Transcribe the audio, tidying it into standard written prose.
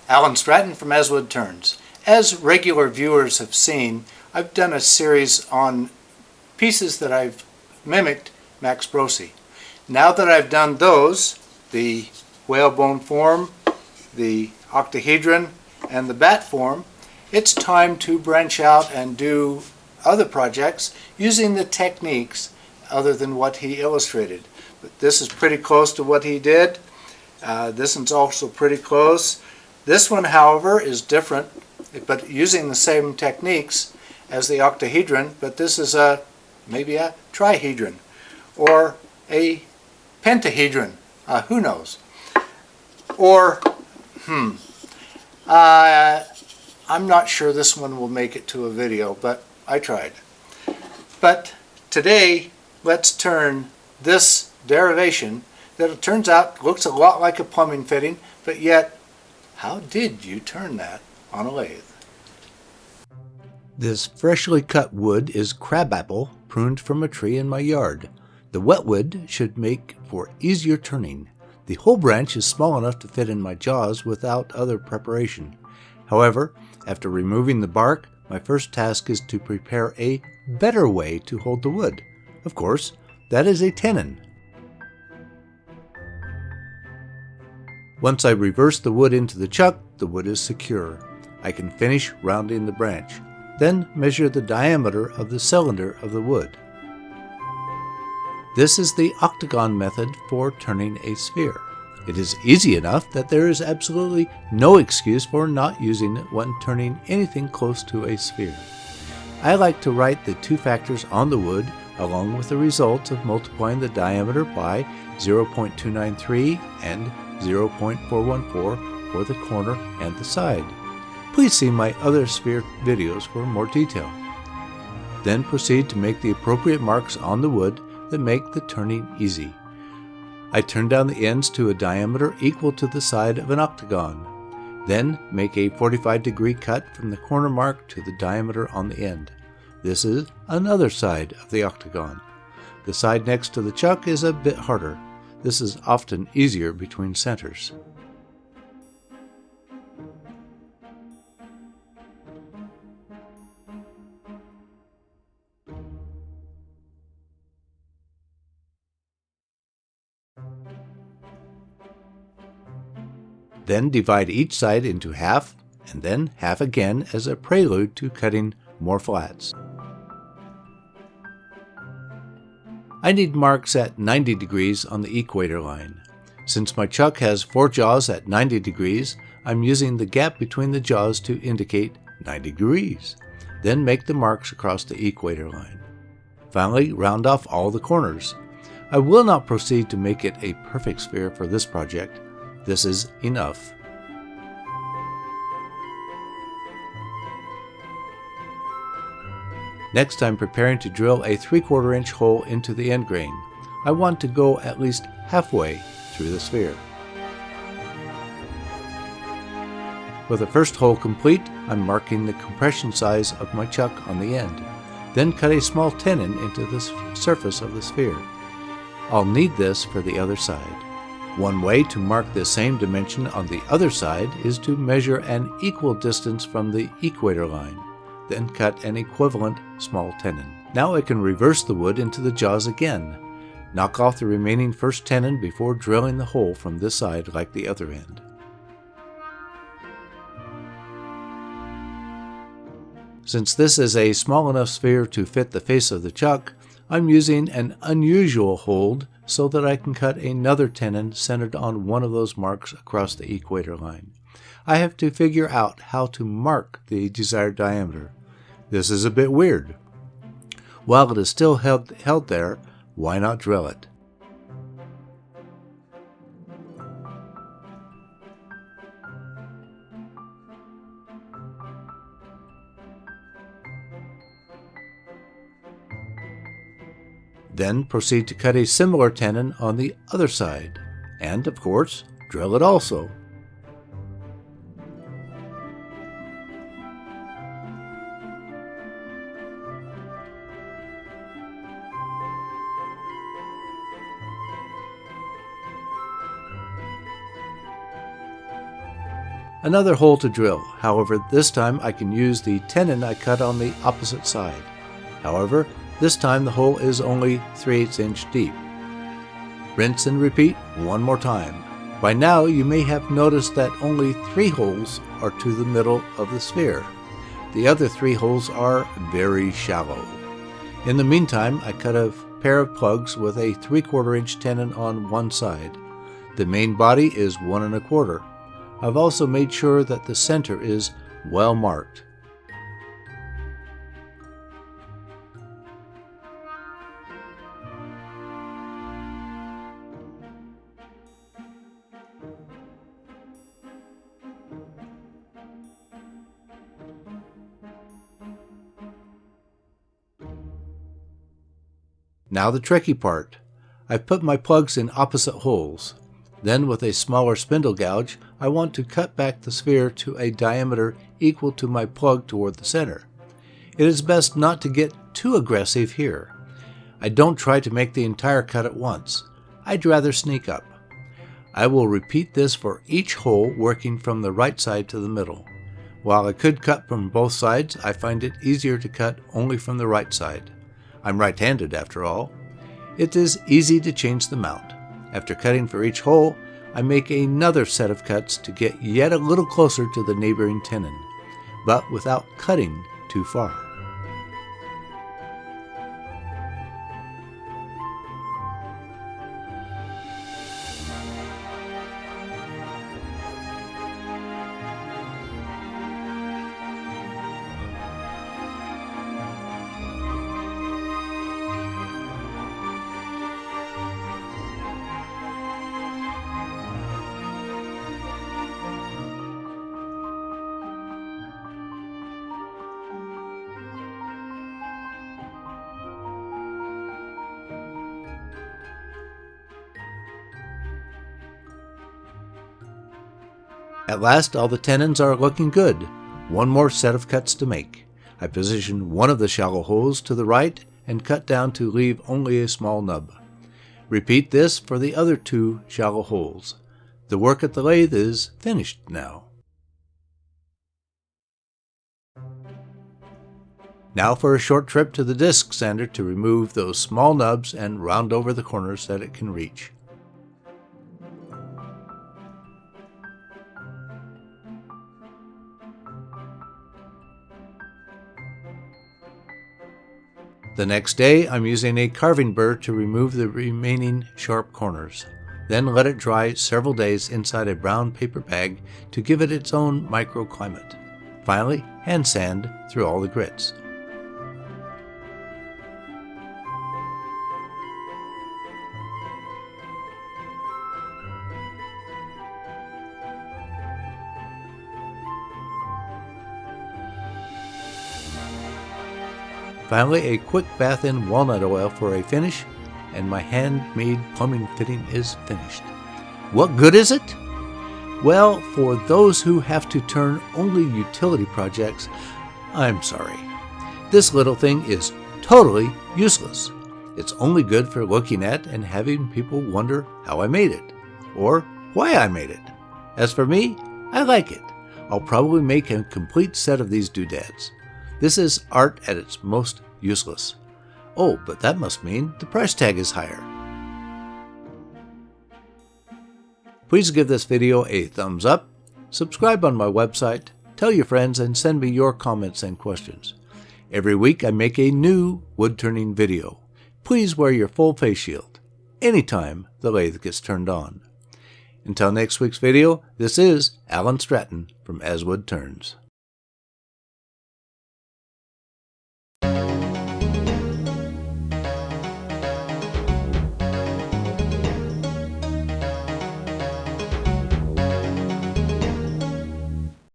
Alan Stratton from As Wood Turns. As regular viewers have seen, I've done a series on pieces that I've mimicked Max Brosi. Now that I've done those, the whalebone form, the octahedron, and the bat form, it's time to branch out and do other projects using the techniques other than what he illustrated. But this is pretty close to what he did. This one's also pretty close. This one, however, is different, but using the same techniques as the octahedron, but this is maybe a trihedron or a pentahedron, who knows? Or, I'm not sure this one will make it to a video, but I tried. But today, let's turn this derivation that it turns out looks a lot like a plumbing fitting, but yet, how did you turn that on a lathe? This freshly cut wood is crabapple pruned from a tree in my yard. The wet wood should make for easier turning. The whole branch is small enough to fit in my jaws without other preparation. However, after removing the bark, my first task is to prepare a better way to hold the wood. Of course, that is a tenon. Once I reverse the wood into the chuck, the wood is secure. I can finish rounding the branch, then measure the diameter of the cylinder of the wood. This is the octagon method for turning a sphere. It is easy enough that there is absolutely no excuse for not using it when turning anything close to a sphere. I like to write the two factors on the wood along with the results of multiplying the diameter by 0.293 and 0.414 for the corner and the side. Please see my other sphere videos for more detail. Then proceed to make the appropriate marks on the wood that make the turning easy. I turn down the ends to a diameter equal to the side of an octagon. Then make a 45-degree cut from the corner mark to the diameter on the end. This is another side of the octagon. The side next to the chuck is a bit harder. This is often easier between centers. Then divide each side into half, and then half again as a prelude to cutting more flats. I need marks at 90 degrees on the equator line. Since my chuck has 4 jaws at 90 degrees, I'm using the gap between the jaws to indicate 90 degrees. Then make the marks across the equator line. Finally, round off all the corners. I will not proceed to make it a perfect sphere for this project. This is enough. Next, I'm preparing to drill a 3/4 inch hole into the end grain. I want to go at least halfway through the sphere. With the first hole complete, I'm marking the compression size of my chuck on the end. Then cut a small tenon into the surface of the sphere. I'll need this for the other side. One way to mark the same dimension on the other side is to measure an equal distance from the equator line, then cut an equivalent small tenon. Now I can reverse the wood into the jaws again. Knock off the remaining first tenon before drilling the hole from this side like the other end. Since this is a small enough sphere to fit the face of the chuck, I'm using an unusual hold so that I can cut another tenon centered on one of those marks across the equator line. I have to figure out how to mark the desired diameter. This is a bit weird. While it is still held there, why not drill it? Then proceed to cut a similar tenon on the other side, and of course, drill it also. Another hole to drill. However, this time I can use the tenon I cut on the opposite side. However, this time the hole is only 3/8 inch deep. Rinse and repeat one more time. By now you may have noticed that only 3 holes are to the middle of the sphere. The other 3 holes are very shallow. In the meantime, I cut a pair of plugs with a 3/4 inch tenon on one side. The main body is 1 1/4. I've also made sure that the center is well marked. Now the tricky part. I've put my plugs in opposite holes. Then with a smaller spindle gouge, I want to cut back the sphere to a diameter equal to my plug toward the center. It is best not to get too aggressive here. I don't try to make the entire cut at once. I'd rather sneak up. I will repeat this for each hole, working from the right side to the middle. While I could cut from both sides, I find it easier to cut only from the right side. I'm right-handed after all. It is easy to change the mount. After cutting for each hole, I make another set of cuts to get yet a little closer to the neighboring tenon, but without cutting too far. At last, all the tenons are looking good. One more set of cuts to make. I position one of the shallow holes to the right and cut down to leave only a small nub. Repeat this for the other 2 shallow holes. The work at the lathe is finished now. Now for a short trip to the disc sander to remove those small nubs and round over the corners that it can reach. The next day, I'm using a carving burr to remove the remaining sharp corners. Then let it dry several days inside a brown paper bag to give it its own microclimate. Finally, hand sand through all the grits. Finally, a quick bath in walnut oil for a finish, and my handmade plumbing fitting is finished. What good is it? Well, for those who have to turn only utility projects, I'm sorry. This little thing is totally useless. It's only good for looking at and having people wonder how I made it, or why I made it. As for me, I like it. I'll probably make a complete set of these doodads. This is art at its most useless. Oh, but that must mean the price tag is higher. Please give this video a thumbs up, subscribe on my website, tell your friends, and send me your comments and questions. Every week I make a new wood turning video. Please wear your full face shield anytime the lathe gets turned on. Until next week's video, this is Alan Stratton from As Wood Turns.